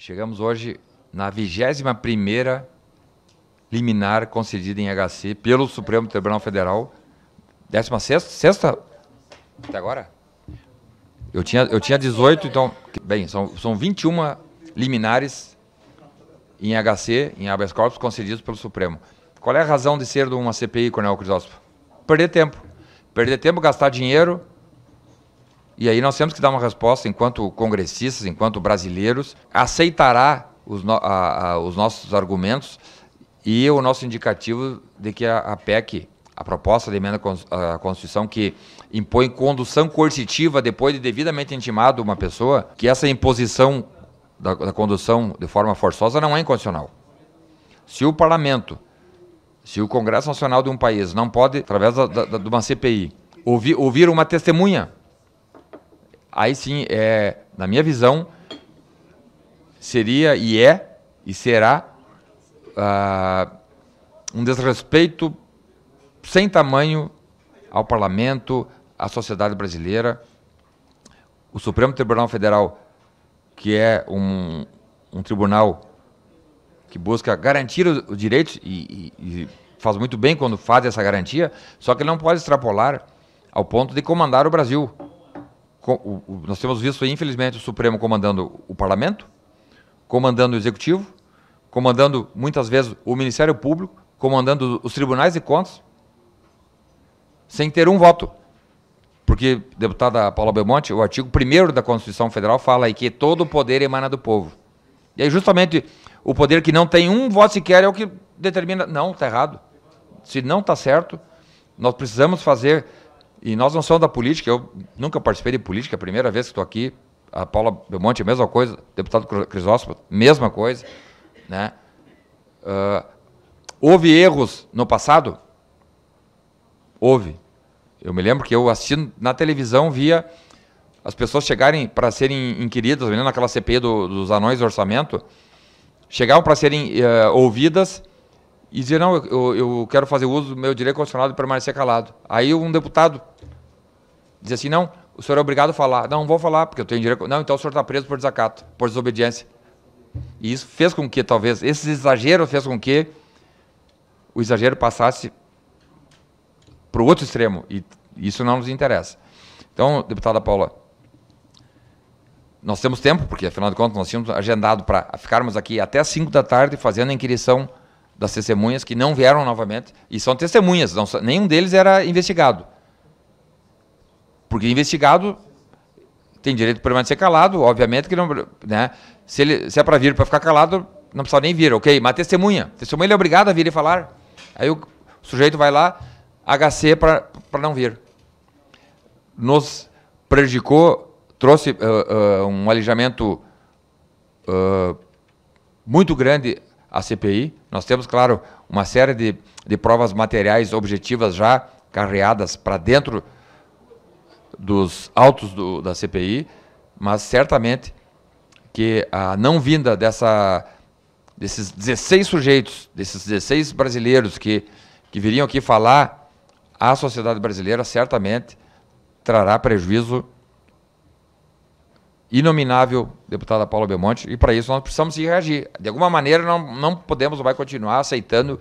Chegamos hoje na 21ª liminar concedida em HC pelo Supremo Tribunal Federal. 16ª? Sexta? Até agora? Eu tinha 18, então... Bem, são 21 liminares em HC, em habeas corpus, concedidos pelo Supremo. Qual é a razão de ser de uma CPI, Coronel Crisóstomo? Perder tempo. Perder tempo, gastar dinheiro. E aí nós temos que dar uma resposta, enquanto congressistas, enquanto brasileiros, aceitará os nossos argumentos e o nosso indicativo de que a PEC, a proposta de emenda à Constituição, que impõe condução coercitiva depois de devidamente intimado uma pessoa, que essa imposição da condução de forma forçosa não é inconstitucional. Se o parlamento, se o Congresso Nacional de um país não pode, através de uma CPI, ouvir uma testemunha, aí sim, na minha visão, seria e será um desrespeito sem tamanho ao parlamento, à sociedade brasileira. O Supremo Tribunal Federal, que é um tribunal que busca garantir os direitos e faz muito bem quando faz essa garantia, só que ele não pode extrapolar ao ponto de comandar o Brasil. Nós temos visto, infelizmente, o Supremo comandando o Parlamento, comandando o Executivo, comandando, muitas vezes, o Ministério Público, comandando os Tribunais de Contas, sem ter um voto. Porque, deputada Paula Belmonte, o artigo 1º da Constituição Federal fala aí que todo o poder emana do povo. E aí, justamente, o poder que não tem um voto sequer é o que determina... Não, está errado. Se não está certo, nós precisamos fazer... E nós não somos da política, eu nunca participei de política, é a primeira vez que estou aqui. A Paula Belmonte, a mesma coisa, deputado Crisóstomo, mesma coisa, né? Houve erros no passado? Houve. Eu me lembro que eu assistindo na televisão, via as pessoas chegarem para serem inquiridas, me lembro naquela CPI dos anões do orçamento, chegavam para serem ouvidas e dizer, não, eu quero fazer uso do meu direito constitucional de permanecer calado. Aí um deputado dizia assim, não, o senhor é obrigado a falar. Não vou falar, porque eu tenho direito... Não, então o senhor está preso por desacato, por desobediência. E isso fez com que, talvez, esse exagero fez com que o exagero passasse para o outro extremo, e isso não nos interessa. Então, deputada Paula, nós temos tempo, porque, afinal de contas, nós tínhamos agendado para ficarmos aqui até às 5 da tarde fazendo a inquirição das testemunhas que não vieram novamente, e são testemunhas, nenhum deles era investigado. Porque investigado tem direito de permanecer calado, obviamente que não... Né, se é para vir para ficar calado, não precisa nem vir, ok? Mas testemunha ele é obrigado a vir e falar. Aí o sujeito vai lá, HC para não vir. Nos prejudicou, trouxe um alijamento muito grande à CPI. Nós temos, claro, uma série de provas materiais objetivas já carreadas para dentro dos autos da CPI, mas certamente que a não vinda desses 16 sujeitos, desses 16 brasileiros que viriam aqui falar à sociedade brasileira, certamente trará prejuízo inominável, deputada Paula Belmonte, e para isso nós precisamos reagir. De alguma maneira não podemos, vai continuar aceitando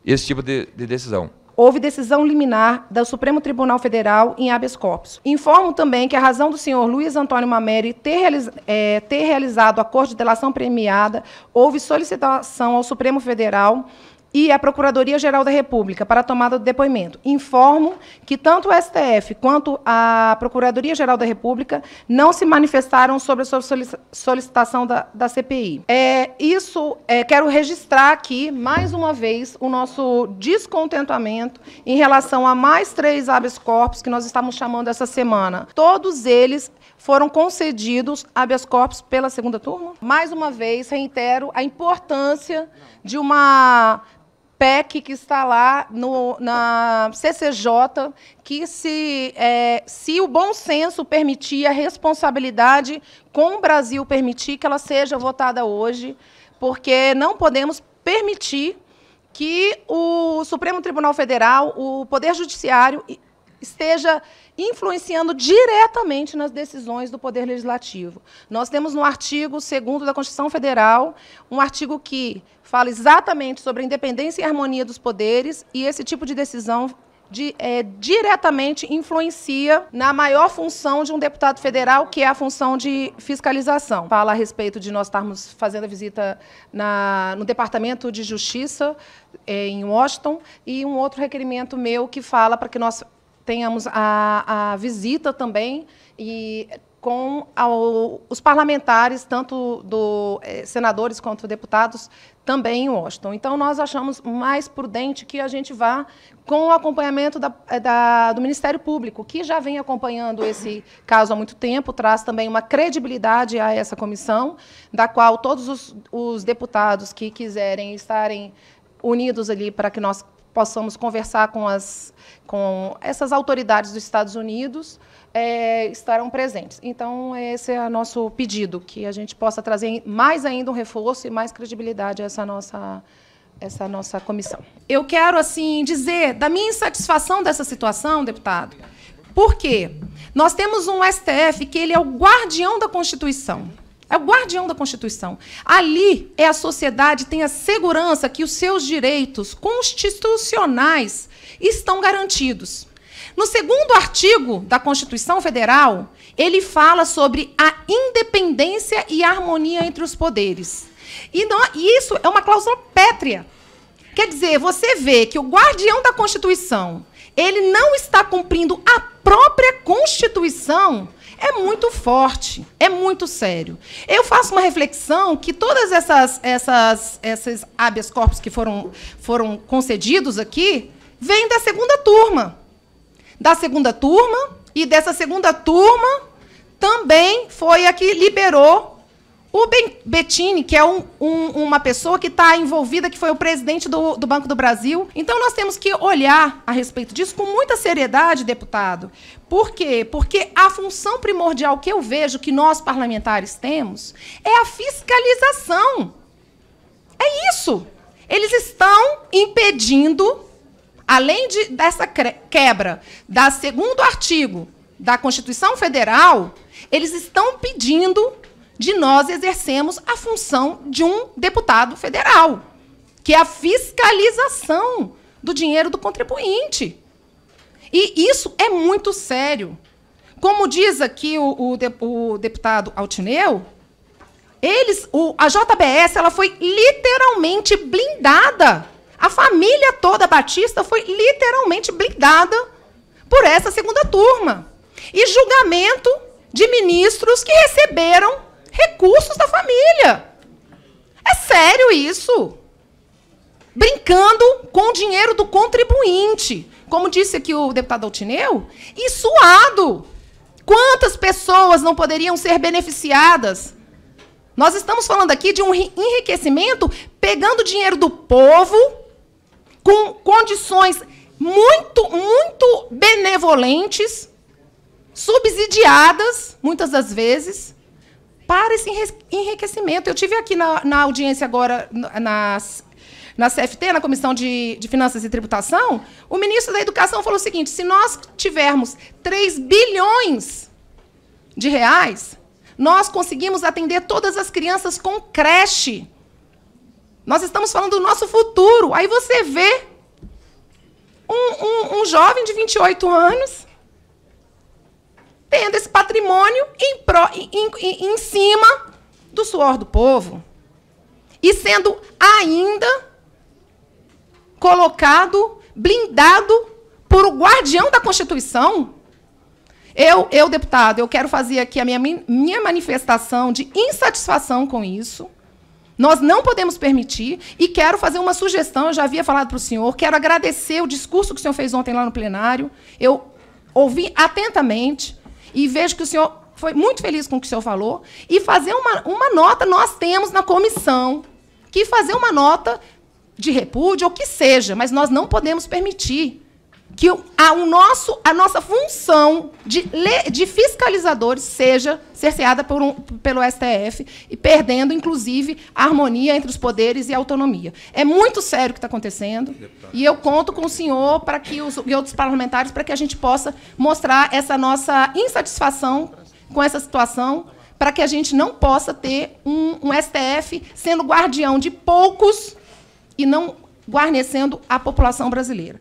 esse tipo de decisão. Houve decisão liminar do Supremo Tribunal Federal em habeas corpus. Informo também que a razão do senhor Luiz Antônio Mameri ter realizado acordo de delação premiada, houve solicitação ao Supremo Federal e à Procuradoria-Geral da República para a tomada do depoimento. Informo que tanto o STF quanto a Procuradoria-Geral da República não se manifestaram sobre a solicitação da CPI. Quero registrar aqui, mais uma vez, o nosso descontentamento em relação a mais 3 habeas corpus que nós estamos chamando essa semana. Todos eles foram concedidos habeas corpus pela segunda turma. Mais uma vez, reitero a importância de uma PEC que está lá na CCJ, que se o bom senso permitir, a responsabilidade com o Brasil permitir, que ela seja votada hoje, porque não podemos permitir que o Supremo Tribunal Federal, o Poder Judiciário, esteja influenciando diretamente nas decisões do Poder Legislativo. Nós temos no artigo 2º da Constituição Federal, um artigo que fala exatamente sobre a independência e a harmonia dos poderes, e esse tipo de decisão diretamente influencia na maior função de um deputado federal, que é a função de fiscalização. Fala a respeito de nós estarmos fazendo a visita no Departamento de Justiça, em Washington, e um outro requerimento meu que fala para que nós tenhamos a visita também e com os parlamentares, tanto senadores quanto deputados, também em Washington. Então, nós achamos mais prudente que a gente vá com o acompanhamento do Ministério Público, que já vem acompanhando esse caso há muito tempo, traz também uma credibilidade a essa comissão, da qual todos os deputados que quiserem estarem unidos ali para que nós possamos conversar com essas autoridades dos Estados Unidos, estarão presentes. Então, esse é o nosso pedido, que a gente possa trazer mais ainda um reforço e mais credibilidade a essa nossa comissão. Eu quero, assim, dizer da minha insatisfação dessa situação, deputado, porque nós temos um STF que ele é o guardião da Constituição. É o guardião da Constituição. Ali a sociedade tem a segurança que os seus direitos constitucionais estão garantidos. No 2º artigo da Constituição Federal, ele fala sobre a independência e a harmonia entre os poderes. E isso é uma cláusula pétrea. Quer dizer, você vê que o guardião da Constituição, ele não está cumprindo a própria Constituição, é muito forte, é muito sério. Eu faço uma reflexão que todas esses habeas corpus que foram concedidos aqui vêm da 2ª turma. Da 2ª turma, e dessa 2ª turma também foi a que liberou o Bettini, que é uma pessoa que está envolvida, que foi o presidente do Banco do Brasil. Então, nós temos que olhar a respeito disso com muita seriedade, deputado. Por quê? Porque a função primordial que eu vejo que nós, parlamentares, temos é a fiscalização. É isso. Eles estão impedindo, além dessa quebra do 2º artigo da Constituição Federal, eles estão pedindo de nós exercermos a função de um deputado federal, que é a fiscalização do dinheiro do contribuinte. E isso é muito sério. Como diz aqui o deputado Altineu, a JBS ela foi literalmente blindada. A família toda Batista foi literalmente blindada por essa 2ª turma. E julgamento de ministros que receberam recursos da família. É sério isso. Brincando com o dinheiro do contribuinte. Como disse aqui o deputado Altineu, e suado. Quantas pessoas não poderiam ser beneficiadas? Nós estamos falando aqui de um enriquecimento pegando dinheiro do povo com condições muito, muito benevolentes, subsidiadas, muitas das vezes, para esse enriquecimento. Eu tive aqui na audiência agora, na CFT, na Comissão de Finanças e Tributação, o ministro da Educação falou o seguinte: se nós tivermos 3 bilhões de reais, nós conseguimos atender todas as crianças com creche. Nós estamos falando do nosso futuro. Aí você vê um jovem de 28 anos tendo esse patrimônio em cima do suor do povo e sendo ainda colocado, blindado por o guardião da Constituição. Eu, deputado, eu quero fazer aqui a minha manifestação de insatisfação com isso. Nós não podemos permitir, e quero fazer uma sugestão, eu já havia falado para o senhor, quero agradecer o discurso que o senhor fez ontem lá no plenário. Eu ouvi atentamente e vejo que o senhor foi muito feliz com o que o senhor falou, e fazer uma nota, nós temos na comissão, que fazer uma nota de repúdio, ou que seja, mas nós não podemos permitir que a nossa função de fiscalizadores seja cerceada pelo STF e perdendo, inclusive, a harmonia entre os poderes e a autonomia. É muito sério o que está acontecendo e eu conto com o senhor e outros parlamentares para que a gente possa mostrar essa nossa insatisfação com essa situação, para que a gente não possa ter um STF sendo guardião de poucos e não guarnecendo a população brasileira.